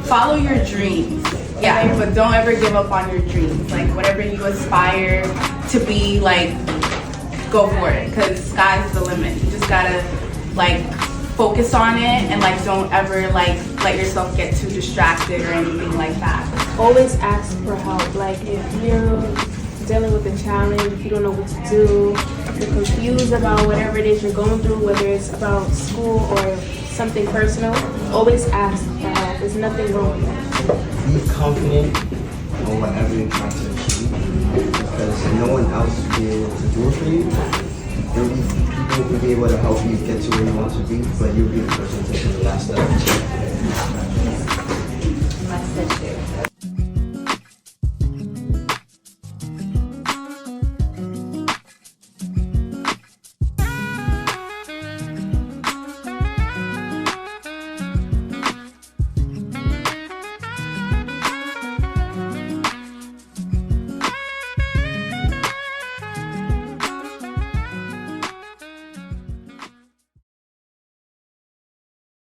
follow your dreams. Yeah, but don't ever give up on your dreams. Like whatever you aspire to be, like go for it, because sky's the limit. You just gotta like focus on it and like don't ever like let yourself get too distracted or anything like that. Always ask for help. Like if you're dealing with a challenge, if you don't know what to do, if you're confused about whatever it is you're going through, whether it's about school or something personal, always ask for help. There's nothing wrong with that. Be confident on whatever you're trying to achieve, because no one else will be able to do it for you. There'll be people who will be able to help you get to where you want to be, but you'll be the person taking the last step.